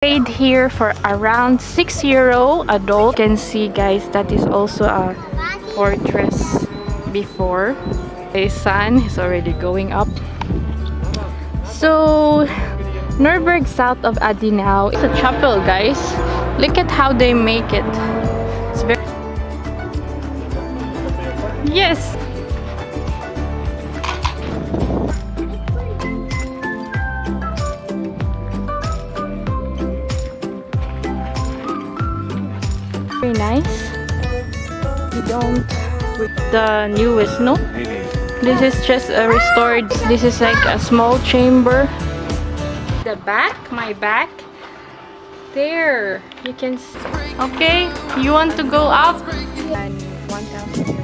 Paid here for around €6 adult. You can see guys, that is also a fortress before. The sun is already going up. So Nurburg, south of Adinau, it's a chapel guys. Look at how they make it. It's very... Yes. Very nice. You don't with the newest, no? This is just a restored. This is like a small chamber. The back, my back. There, you can see. Okay, you want to go up? And 1,000.